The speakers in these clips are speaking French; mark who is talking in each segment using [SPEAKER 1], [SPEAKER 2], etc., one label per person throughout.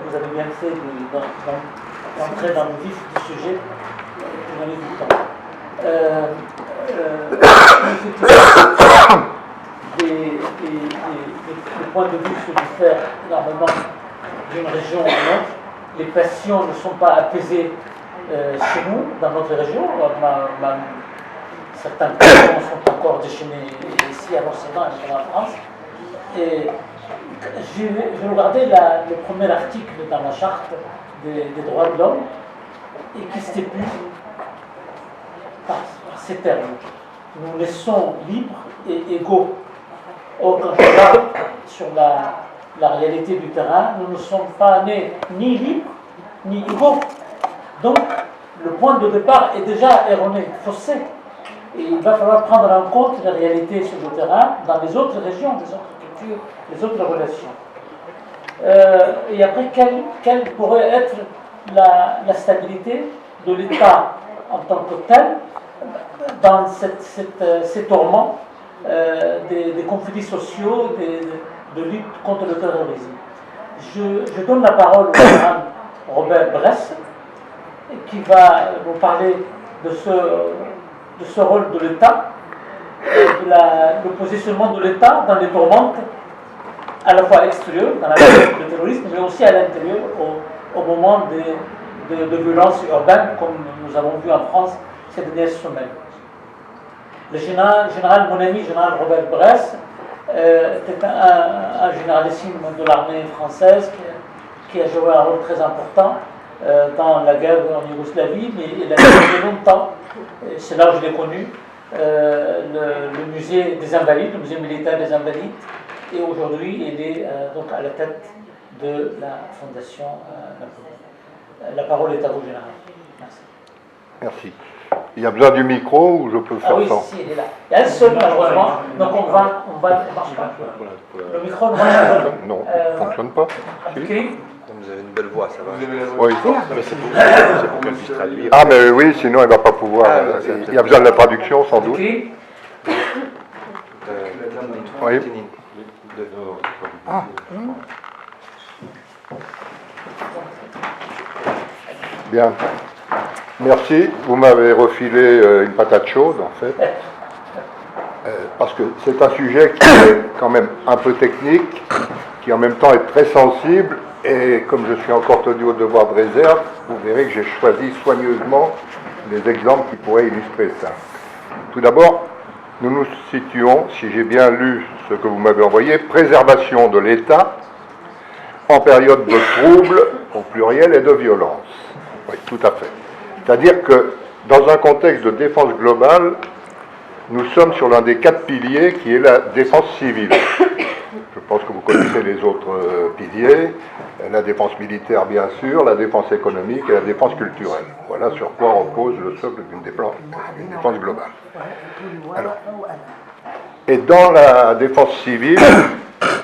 [SPEAKER 1] vous avez bien fait d'entrer dans le vif du sujet pour gagner du temps. Les points de vue se diffèrent énormément d'une région à une autre. Les passions ne sont pas apaisées chez nous, dans notre région. Certaines passions sont encore déchaînées ici à l'Occident et en France. Et j'ai regardé le premier article dans la charte des droits de l'homme et qui stipule par ces termes: nous laissons libres et égaux. Or, quand je regarde sur la réalité du terrain, nous ne sommes pas nés ni libres ni égaux. Donc, le point de départ est déjà erroné, faussé. Et il va falloir prendre en compte la réalité sur le terrain dans les autres régions, les autres cultures, les autres relations. Et après, quelle pourrait être la stabilité de l'État en tant que tel dans ces tourments des conflits sociaux, de lutte contre le terrorisme? Je donne la parole au général Robert Bress, qui va vous parler de ce rôle de l'État, le positionnement de l'État dans les tourmentes, à la fois extérieures, dans la lutte du terrorisme, mais aussi à l'intérieur, au moment de violences urbaines, comme nous avons vu en France ces dernières semaines. Le général, mon ami, général Robert Bress, était un généralissime de l'armée française qui a joué un rôle très important dans la guerre en Yougoslavie, mais il a duré longtemps. C'est là où je l'ai connu, le musée des Invalides, le musée militaire des Invalides, et aujourd'hui il est donc à la tête de la Fondation Napoléon. La parole est à vous, général. Merci.
[SPEAKER 2] Merci. Il y a besoin du micro ou je peux faire
[SPEAKER 1] oui,
[SPEAKER 2] ça?
[SPEAKER 1] Si, il est là. Il y a un seul, malheureusement, donc on va marche pas. Le micro ne marche pas.
[SPEAKER 2] Non, ça ne fonctionne pas.
[SPEAKER 1] Si.
[SPEAKER 3] Vous avez une belle voix, ça va.
[SPEAKER 2] Oui.
[SPEAKER 3] Non, mais c'est pour qu'elle puisse traduire.
[SPEAKER 2] Ah, mais oui, sinon elle ne va pas pouvoir. Il y a besoin de la traduction, sans doute.
[SPEAKER 1] Écrit.
[SPEAKER 2] Oui. Ah. Bien. Merci. Vous m'avez refilé une patate chaude, en fait. Parce que c'est un sujet qui est quand même un peu technique, qui en même temps est très sensible. Et comme je suis encore tenu au devoir de réserve, vous verrez que j'ai choisi soigneusement des exemples qui pourraient illustrer ça. Tout d'abord, nous nous situons, si j'ai bien lu ce que vous m'avez envoyé, préservation de l'État en période de troubles, au pluriel, et de violence. Oui, tout à fait. C'est-à-dire que dans un contexte de défense globale, nous sommes sur l'un des 4 piliers qui est la défense civile. Je pense que vous connaissez les autres piliers, la défense militaire bien sûr, la défense économique et la défense culturelle. Voilà sur quoi repose le socle d'une défense globale. Alors, et dans la défense civile,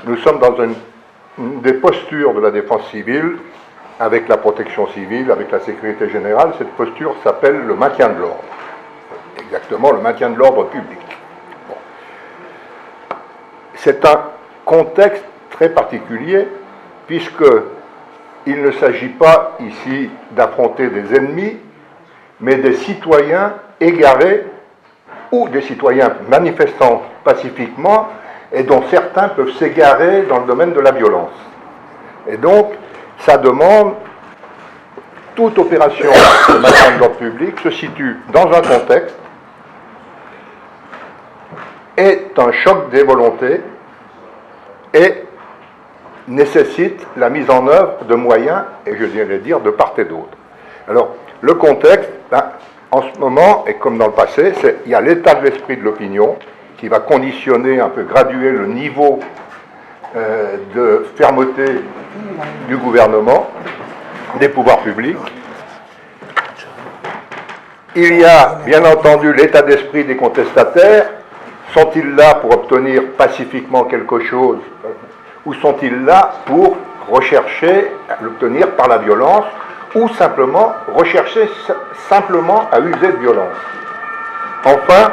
[SPEAKER 2] nous sommes dans une des postures de la défense civile, avec la protection civile, avec la sécurité générale. Cette posture s'appelle le maintien de l'ordre. Exactement, le maintien de l'ordre public. Bon. C'est un contexte très particulier, puisqu'il ne s'agit pas ici d'affronter des ennemis, mais des citoyens égarés ou des citoyens manifestant pacifiquement et dont certains peuvent s'égarer dans le domaine de la violence. Et donc, ça demande, toute opération de maintien de l'ordre public se situe dans un contexte, est un choc des volontés et nécessite la mise en œuvre de moyens, et je viens de dire, de part et d'autre. Alors, le contexte, en ce moment, et comme dans le passé, il y a l'état de l'esprit de l'opinion qui va conditionner, un peu graduer le niveau de fermeté du gouvernement, des pouvoirs publics. Il y a, bien entendu, l'état d'esprit des contestataires. Sont-ils là pour obtenir pacifiquement quelque chose, ou sont-ils là pour rechercher à l'obtenir par la violence, ou simplement rechercher simplement à user de violence? Enfin,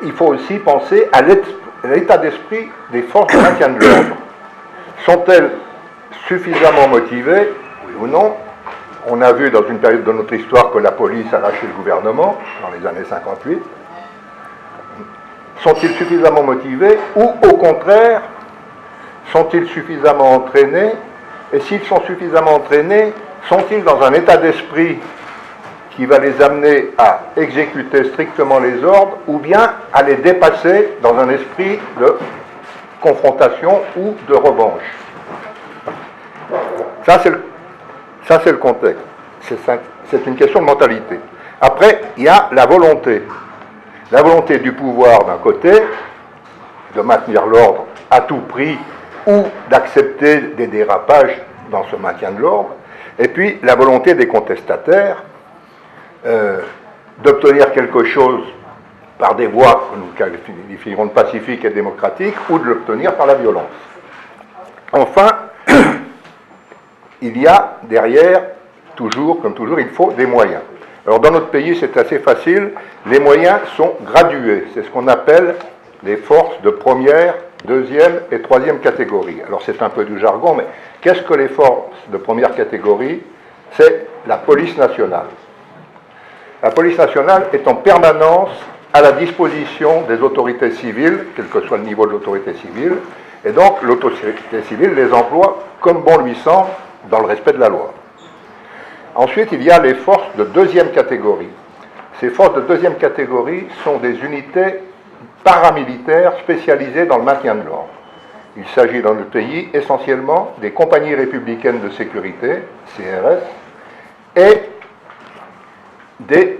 [SPEAKER 2] il faut aussi penser à l'état d'esprit des forces de maintien de l'ordre. Sont-elles suffisamment motivées, oui ou non? On a vu dans une période de notre histoire que la police a lâché le gouvernement, dans les années 58. Sont-ils suffisamment motivés ou, au contraire, sont-ils suffisamment entraînés? Et s'ils sont suffisamment entraînés, sont-ils dans un état d'esprit qui va les amener à exécuter strictement les ordres ou bien à les dépasser dans un esprit de confrontation ou de revanche? Ça, c'est le contexte. C'est une question de mentalité. Après, il y a la volonté. La volonté du pouvoir, d'un côté, de maintenir l'ordre à tout prix ou d'accepter des dérapages dans ce maintien de l'ordre, et puis la volonté des contestataires d'obtenir quelque chose par des voies que nous qualifierons de pacifiques et démocratiques ou de l'obtenir par la violence. Enfin, il y a derrière, toujours, comme toujours, il faut des moyens. Alors dans notre pays, c'est assez facile, les moyens sont gradués, c'est ce qu'on appelle les forces de première, deuxième et troisième catégorie. Alors c'est un peu du jargon, mais qu'est-ce que les forces de première catégorie? C'est la police nationale. La police nationale est en permanence à la disposition des autorités civiles, quel que soit le niveau de l'autorité civile, et donc l'autorité civile les emploie comme bon lui semble, dans le respect de la loi. Ensuite, il y a les forces de deuxième catégorie. Ces forces de deuxième catégorie sont des unités paramilitaires spécialisées dans le maintien de l'ordre. Il s'agit dans le pays essentiellement des compagnies républicaines de sécurité, CRS, et des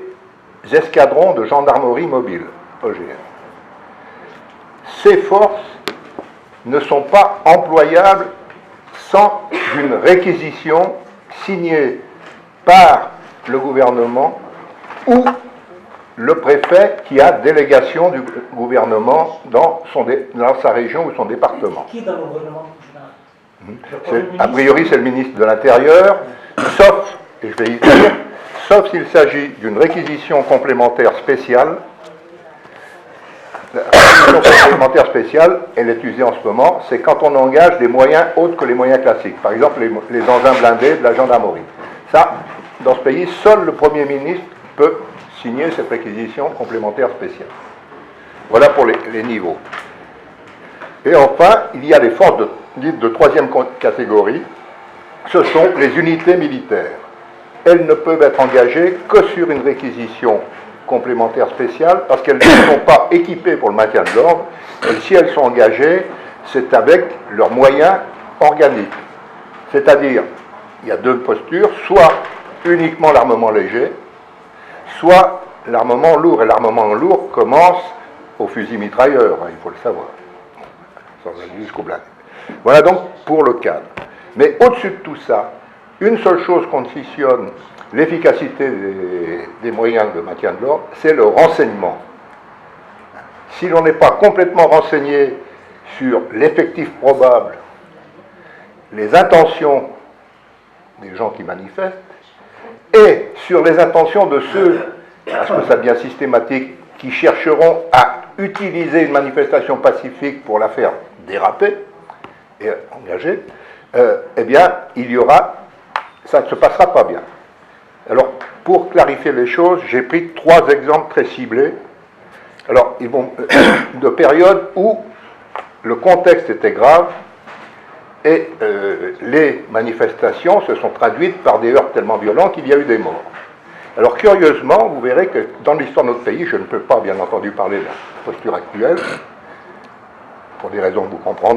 [SPEAKER 2] escadrons de gendarmerie mobile, EGM. Ces forces ne sont pas employables sans une réquisition signée par le gouvernement ou le préfet qui a délégation du gouvernement dans sa région ou son département.
[SPEAKER 1] Qui dans le gouvernement général?
[SPEAKER 2] A priori, c'est le ministre de l'Intérieur, sauf, et je vais y dire, sauf s'il s'agit d'une réquisition complémentaire spéciale. La réquisition complémentaire spéciale, elle est usée en ce moment, c'est quand on engage des moyens autres que les moyens classiques. Par exemple, les engins blindés de la gendarmerie. Ça, dans ce pays, seul le Premier ministre peut signer cette réquisition complémentaire spéciale. Voilà pour les niveaux. Et enfin, il y a les forces dites de troisième catégorie. Ce sont les unités militaires. Elles ne peuvent être engagées que sur une réquisition complémentaire spéciale parce qu'elles ne sont pas équipées pour le maintien de l'ordre. Et si elles sont engagées, c'est avec leurs moyens organiques. C'est-à-dire, il y a deux postures, soit uniquement l'armement léger, soit l'armement lourd. Et l'armement lourd commence au fusil mitrailleur, il faut le savoir, sans aller jusqu'au blindé. Voilà donc pour le cadre. Mais au-dessus de tout ça, une seule chose conditionne l'efficacité des moyens de maintien de l'ordre, c'est le renseignement. Si l'on n'est pas complètement renseigné sur l'effectif probable, les intentions des gens qui manifestent, et sur les intentions de ceux, parce que ça devient systématique, qui chercheront à utiliser une manifestation pacifique pour la faire déraper et engager, eh bien, ça ne se passera pas bien. Alors, pour clarifier les choses, j'ai pris 3 exemples très ciblés. Alors, ils vont de périodes où le contexte était grave et les manifestations se sont traduites par des heurts tellement violents qu'il y a eu des morts. Alors, curieusement, vous verrez que dans l'histoire de notre pays, je ne peux pas, bien entendu, parler de la posture actuelle, pour des raisons que vous comprendrez.